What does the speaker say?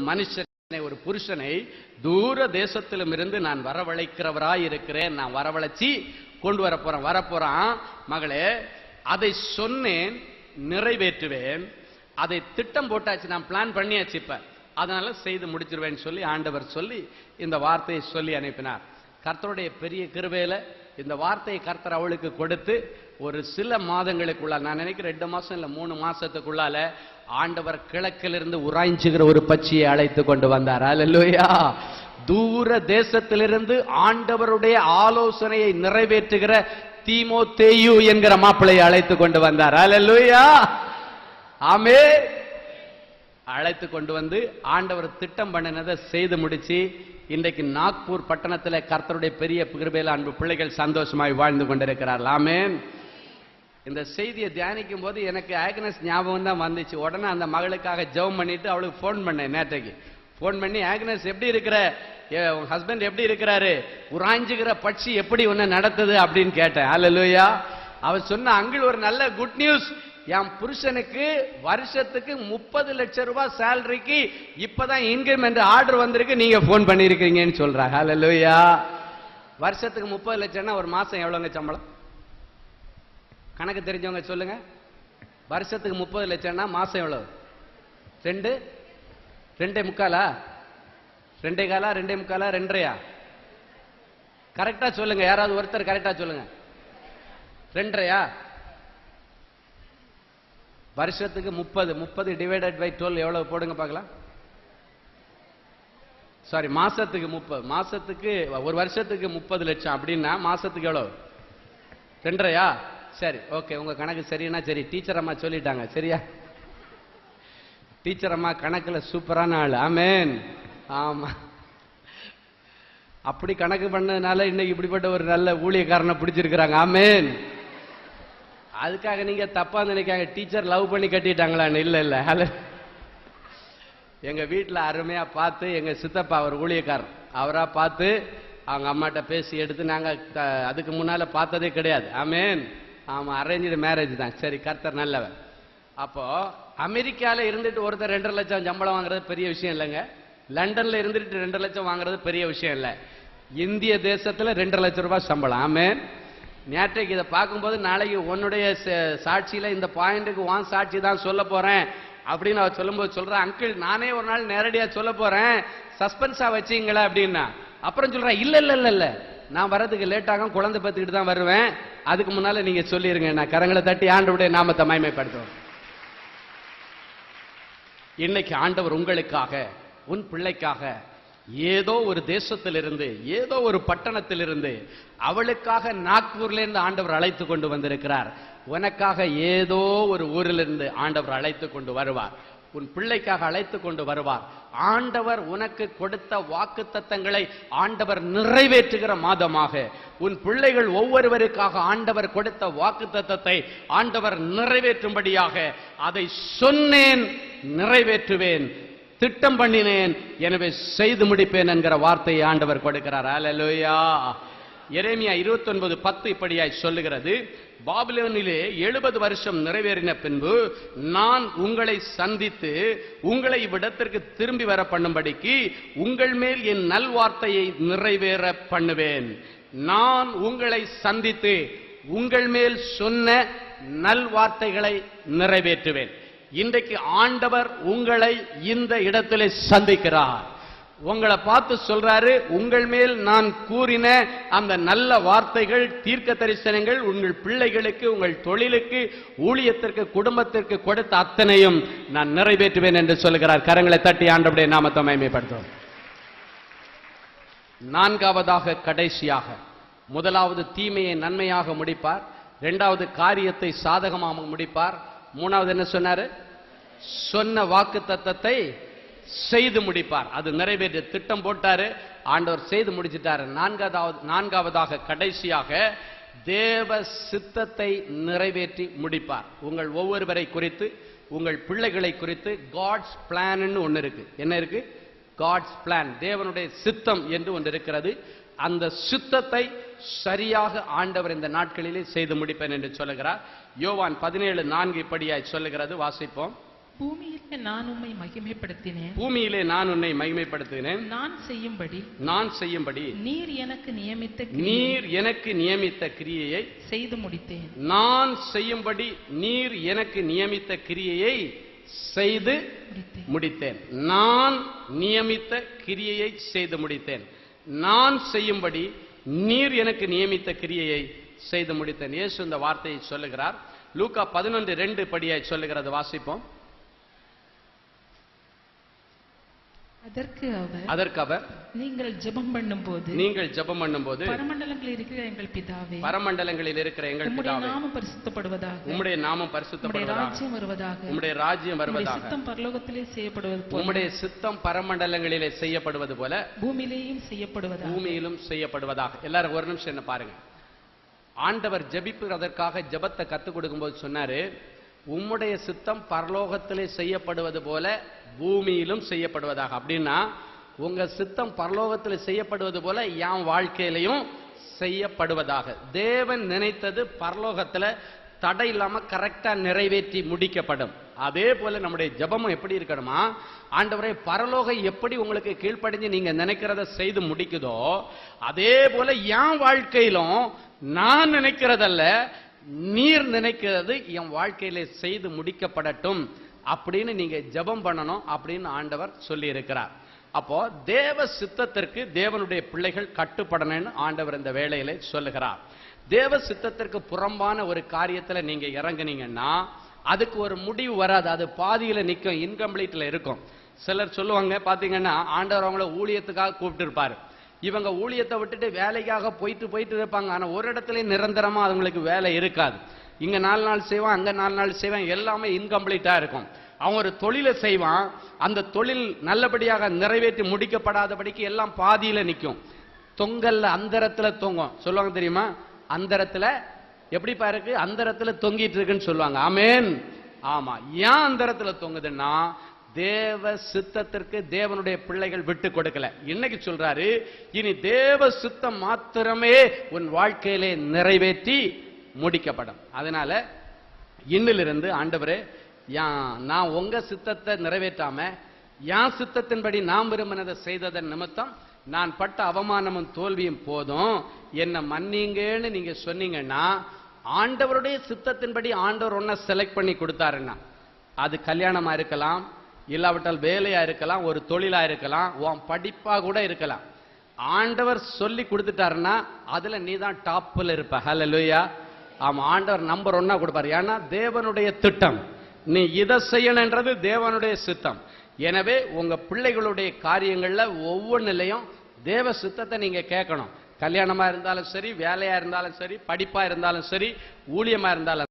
மனுஷனை, ஒரு புருஷனை தூர தேசத்திலும் இருந்து நான் வரவழைக்கிறவராய் இருக்கிறேன். நான் வரவழைச்சி கொண்டு வரப்போறான். மகளே, அதை சொன்னேன், நிறைவேற்றுவேன். அதை திட்டம் போட்டாச்சு, நான் பிளான் பண்ணியாச்சு. இப்ப அதனால செய்து முடிச்சிருவேன் சொல்லி ஆண்டவர் சொல்லி இந்த வார்த்தையை சொல்லி அனுப்பினார். கர்த்தருடைய பெரிய கிருபையில இந்த வார்த்தையை கர்த்தர் அவளுக்கு கொடுத்து ஒரு சில மாதங்களுக்குள்ள, நான் நினைக்கிறேன் 2 மாசம் இல்ல 3 மாசத்துக்குள்ளால ஆண்டவர் கிழக்கிலிருந்து உராய்ஞ்சுகிற ஒரு பட்சியை அழைத்து கொண்டு வந்தார். அல்லேலூயா. தூர தேசத்திலிருந்து ஆண்டவருடைய ஆலோசனையை நிறைவேற்றுகிற தீமோத்தேயு என்கிற மாப்பிள்ளையை அழைத்து கொண்டு வந்தார். அல்லேலூயா. ஆமென். அழைத்து கொண்டு வந்து ஆண்டவர் திட்டம் பண்ணினதை செய்து முடிச்சு இன்றைக்கு நாக்பூர் பட்டணத்தில் கர்த்தருடைய பெரிய கிருபையில் அன்பு பிள்ளைகள் சந்தோஷமாய் வாழ்ந்து கொண்டிருக்கிறார்கள். ஆமென். இந்த செய்தியை தியானிக்கும் போது எனக்கு ஆக்னஸ் ஞாபகம் தான் வந்துச்சு. உடனே அந்த மகளுக்காக ஜெபம் பண்ணிட்டு அவளுக்கு போன் பண்ணேன். நேற்றைக்கு போன் பண்ணி, ஆக்னஸ் எப்படி இருக்கிற, ஹஸ்பண்ட் எப்படி இருக்கிறாரு, உராஞ்சுகிற பட்சி எப்படி உன்னை நடத்துது அப்படின்னு கேட்டேன். அல்லேலூயா. அவர் சொன்ன, அங்கிள் ஒரு நல்ல குட் நியூஸ், என் புருஷனுக்கு வருஷத்துக்கு 30 லட்சம் ரூபாய் சேலரிக்கு இப்பதான் இன்கிரிமெண்ட் ஆர்டர் வந்திருக்கு, நீங்க போன் பண்ணிருக்கீங்கன்னு சொல்றாங்க. அல்லேலூயா. வருஷத்துக்கு 30 லட்சம்னா ஒரு மாசம் எவ்வளவுங்க சம்பளம்? கணக்கு தெரிஞ்சவங்க சொல்லுங்க. வருஷத்துக்கு 30 லட்சம்னா மாசம் எவ்வளவு? 2 2.25 2.25 2.5 கரெக்டா சொல்லுங்க. யாராவது ஒருத்தர் கரெக்டா சொல்லுங்க. 2.5 வருஷத்துக்கு 30 டிவைடட் பை 12 எவ்வளவு போடுங்க பார்க்கலாம். சாரி, மாசத்துக்கு 30. மாசத்துக்கு ஒரு வருஷத்துக்கு 30 லட்சம் அப்படின்னா மாசத்துக்கு எவ்வளவு? 2.5. சரி, ஓகே, உங்க கணக்கு சரின்னா சரி. டீச்சர் அம்மா சொல்லிட்டாங்க. சரியா? டீச்சர் அம்மா கணக்குல சூப்பரான ஆள். ஆமென். ஆமா, அப்படி கணக்கு பண்ணதுனால இன்னைக்கு இப்படிப்பட்ட ஒரு நல்ல ஊழியக்காரனை பிடிச்சிருக்கிறாங்க. ஆமென். அதுக்காக நீங்க தப்பா நினைக்காங்க, டீச்சர் லவ் பண்ணி கட்டிட்டாங்களான்னு. இல்ல இல்ல. எங்க வீட்டுல அருமையா பார்த்து, எங்க சித்தப்பா அவர் ஊழியக்காரர், அவரா பார்த்து அவங்க அம்மாட்ட பேசி எடுத்து, நாங்க அதுக்கு முன்னால பார்த்ததே கிடையாது. ஆமென். ஆமா, அரேஞ்சு மேரேஜ் தான். சரி, கர்த்தர் நல்லவர். அப்போ அமெரிக்கால இருந்துட்டு ஒருத்தர் 2.5 லட்சம் சம்பளம் வாங்குறது பெரிய விஷயம் இல்லைங்க. லண்டன்ல இருந்துட்டு 2 லட்சம் வாங்குறது பெரிய விஷயம் இல்லை. இந்திய தேசத்துல 2.5 லட்சம் ரூபாய் சம்பளம். ஆமென். நேற்றைக்கு இதை பார்க்கும்போது, நாளைக்கு உன்னுடைய சாட்சியில இந்த பாயிண்ட்டுக்கு வான் சாட்சி தான் சொல்ல போறேன் அப்படின்னு அவர் சொல்லும்போது சொல்றேன், அங்கிள் நானே ஒரு நாள் நேரடியா சொல்ல போறேன், சஸ்பென்ஸா வச்சீங்களா அப்படின்னா. அப்புறம் சொல்றேன், இல்ல இல்ல இல்ல இல்ல, நான் வரதுக்கு லேட் ஆகும், குழந்தை பத்துக்கிட்டு தான் வருவேன், அதுக்கு முன்னால நீங்க சொல்லிருங்க. நான் கரங்களை தட்டி ஆண்டவருடைய நாமத்தை மகிமைப்படுத்துவோம். இன்னைக்கு ஆண்டவர் உங்களுக்காக, உன் பிள்ளைக்காக ஏதோ ஒரு தேசத்திலிருந்து, ஏதோ ஒரு பட்டணத்திலிருந்து, அவளுக்காக நாக்பூர்ல இருந்து ஆண்டவர் அழைத்து கொண்டு வந்திருக்கிறார். உனக்காக ஏதோ ஒரு ஊரிலிருந்து ஆண்டவர் அழைத்து கொண்டு வருவார். உன் பிள்ளைக்காக அழைத்து கொண்டு வருவார். ஆண்டவர் உனக்கு கொடுத்த வாக்குத்தத்தங்களை ஆண்டவர் நிறைவேற்றுகிற மாதமாக, உன் பிள்ளைகள் ஒவ்வொருவருக்காக ஆண்டவர் கொடுத்த வாக்குத்தத்தத்தை ஆண்டவர் நிறைவேற்றும்படியாக, அதை சொன்னேன், நிறைவேற்றுவேன், திட்டம் பண்ணினேன், எனவே செய்து முடிப்பேன் என்கிற வார்த்தையை ஆண்டவர் கொடுக்கிறார். அல்லேலூயா. எரேமியா 29:10 இப்படியாய் சொல்லுகிறது, பாபிலோனிலே 70 வருஷம் நிறைவேறின பின்பு நான் உங்களை சந்தித்து உங்களை இவ்விடத்திற்கு திரும்பி வர பண்ணும்படிக்கு உங்கள் மேல் என் நல்வார்த்தையை நிறைவேற பண்ணுவேன். நான் உங்களை சந்தித்து உங்கள் மேல் சொன்ன நல்வார்த்தைகளை நிறைவேற்றுவேன். இன்றைக்கு ஆண்டவர் உங்களை இந்த இடத்திலே சந்திக்கிறார். உங்களை பார்த்து சொல்றாரு, உங்கள் மேல் நான் கூறின அந்த நல்ல வார்த்தைகள், தீர்க்க தரிசனங்கள், உங்கள் பிள்ளைகளுக்கு, உங்கள் தொழிலுக்கு, ஊழியத்திற்கு, குடும்பத்திற்கு கொடுத்த அத்தனையும் நான் நிறைவேற்றுவேன் என்று சொல்கிறார். கரங்களை தட்டி ஆண்டவருடைய நாமத்தை மகிமைப்படுத்துவோம். 4வது கடைசியாக, முதலாவது தீமையை நன்மையாக முடிப்பார், 2வது காரியத்தை சாதகமாக முடிப்பார், 3வது என்ன சொன்னாரு? சொன்ன வாக்கு தத்தத்தை செய்து முடிப்பார். அது நிறைவேற்ற திட்டம் போட்டாரு, ஆண்டவர் செய்து முடிச்சிட்டாரு. 4வது கடைசியாக தேவ சித்தத்தை நிறைவேற்றி முடிப்பார். உங்கள் ஒவ்வொருவரை குறித்து, உங்கள் பிள்ளைகளை குறித்து காட்ஸ் பிளான் ஒன்னு இருக்கு. என்ன இருக்கு? காட்ஸ் பிளான், தேவனுடைய சித்தம் என்று ஒன்று இருக்கிறது. அந்த சித்தத்தை சரியாக ஆண்டவர் இந்த நாட்களிலே செய்து முடிப்பேன் என்று சொல்லுகிறார். யோவான் 17:4 இப்படியாய் சொல்லுகிறது, வாசிப்போம். பூமியிலே நான் உம்மை மகிமைப்படுத்தினேன். பூமியிலே நான் உன்னை மகிமைப்படுத்தினேன். நான் செய்யும்படி நீர் எனக்கு நியமித்த கிரியையை செய்து முடித்தேன். நான் செய்யும்படி நீர் எனக்கு நியமித்த கிரியையை செய்து முடித்தேன். நான் நியமித்த கிரியையை செய்து முடித்தேன். நான் செய்யும்படி நீர் எனக்கு நியமித்த கிரியையை செய்து முடித்தேன். இயேசு இந்த வார்த்தையை சொல்லுகிறார். லூக்கா 11:2 படியாய் சொல்லுகிறது, வாசிப்போம். அதற்கு அவர் நீங்கள் ஜெபம் பண்ணும்போது பரமண்டலங்களில் இருக்கிற எங்கள் பிதாவே, உம்முடைய நாமம் பரிசுத்தப்படுவதாக, உம்முடைய ராஜ்யம் வருவதாக, சித்தம் பரலோகத்திலே செய்யப்படுவது போல, உம்முடைய சித்தம் பரமண்டலங்களிலே செய்யப்படுவது போல பூமியிலும் செய்யப்படுவதாக. எல்லாரும் ஒரு நிமிஷம் என்ன பாருங்க. ஆண்டவர் ஜெபிப்பதற்காக ஜெபத்தை கத்துக் கொடுக்கும்போது சொன்னாரு, உம்முடைய சித்தம் பரலோகத்திலே செய்யப்படுவது போல பூமியிலும் செய்யப்படுவதாக. அப்படின்னா உங்க சித்தம் பரலோகத்தில் செய்யப்படுவது போல என் வாழ்க்கையிலையும் செய்யப்படுவதாக. தேவன் நினைத்தது பரலோகத்துல தடை இல்லாம கரெக்டா நிறைவேற்றி முடிக்கப்படும். அதே போல நம்முடைய ஜெபமும் எப்படி இருக்கணுமா, ஆண்டவரே பரலோகம் எப்படி உங்களுக்கு கீழ்ப்படிஞ்சு நீங்க நினைக்கிறத செய்து முடிக்குதோ அதே போல என் வாழ்க்கையிலும் நான் நினைக்கிறதல்ல, நீர் நினைக்கிறது என் வாழ்க்கையில செய்து முடிக்கப்படட்டும் அப்படின்னு நீங்க ஜெபம் பண்ணணும் அப்படின்னு ஆண்டவர் சொல்லி இருக்கிறார். அப்போ தேவ சித்தத்திற்கு தேவனுடைய பிள்ளைகள் கட்டுப்படணும்னு ஆண்டவர் இந்த வேளையில சொல்லுகிறார். தேவ சித்தத்திற்கு புறம்பான ஒரு காரியத்துல நீங்க இறங்குனீங்கன்னா அதுக்கு ஒரு முடிவு வராது, அது பாதியில நிற்கும், இன்கம்ப்ளீட்ல இருக்கும். சிலர் சொல்லுவாங்க பாத்தீங்கன்னா, ஆண்டவர் அவங்கள ஊழியத்துக்காக கூப்பிட்டு இருப்பாரு, இவங்க ஊழியத்தை விட்டுட்டு வேலைக்காக போயிட்டு இருப்பாங்க. ஆனா ஒரு இடத்துல நிரந்தரமா அவங்களுக்கு வேலை இருக்காது. இங்க 4 நாள் செய்வான், அங்க 4 நாள் செய்வான், எல்லாமே இன்கம்ப்ளீட்டா இருக்கும். அவன் ஒரு தொழிலை செய்வான், அந்த தொழில் நல்லபடியாக நிறைவேற்றி முடிக்கப்படாதபடிக்கு எல்லாம் பாதியில நிற்கும். தொங்கல்ல அந்தரத்துல தொங்கும் சொல்லுவாங்க தெரியுமா, அந்தரத்துல எப்படி பாருக்கு, அந்தரத்துல தொங்கிட்டு இருக்குன்னு சொல்லுவாங்க. ஆமேன். ஆமா, ஏன் அந்தரத்துல தொங்குதுன்னா தேவ சித்தத்திற்கு தேவனுடைய பிள்ளைகள் விட்டு கொடுக்கல. இன்னைக்கு சொல்றாரு, இனி தேவ சித்தம் மாத்திரமே உன் வாழ்க்கையிலே நிறைவேற்றி முடிக்கப்படும். அதனால இன்னிலிருந்து ஆண்டவரே, நான் உங்க சித்தத்தை நிறைவேற்றாம என் சித்தத்தின்படி நான் விரும்பினதை செய்ததன் நிமித்தம் நான் பட்ட அவமானமும் தோல்வியும் போதும், என்ன மன்னிங்கன்னு நீங்க சொன்னீங்கன்னா, ஆண்டவருடைய சித்தத்தின்படி ஆண்டவர் ஒன்ன செலக்ட் பண்ணி கொடுத்தாருன்னா, அது கல்யாணமா இருக்கலாம், இல்லாவிட்டால் வேலையா இருக்கலாம், ஒரு தொழிலா இருக்கலாம், உன் படிப்பா கூட இருக்கலாம். ஆண்டவர் சொல்லி கொடுத்துட்டாருன்னா அதுல நீ தான் டாப்ல இருப்ப. ஹல்லேலூயா. ஆமா, ஆண்டவர் நம்பர் 1 கொடுப்பாரு. ஏன்னா தேவனுடைய திட்டம், நீ இதை செய்யணுன்றது தேவனுடைய சித்தம். எனவே உங்க பிள்ளைகளுடைய காரியங்கள்ல ஒவ்வொன்றிலையும் தேவ சித்தத்தை நீங்க கேட்கணும். கல்யாணமா இருந்தாலும் சரி, வேலையா இருந்தாலும் சரி, படிப்பா இருந்தாலும் சரி, ஊழியமா இருந்தாலும்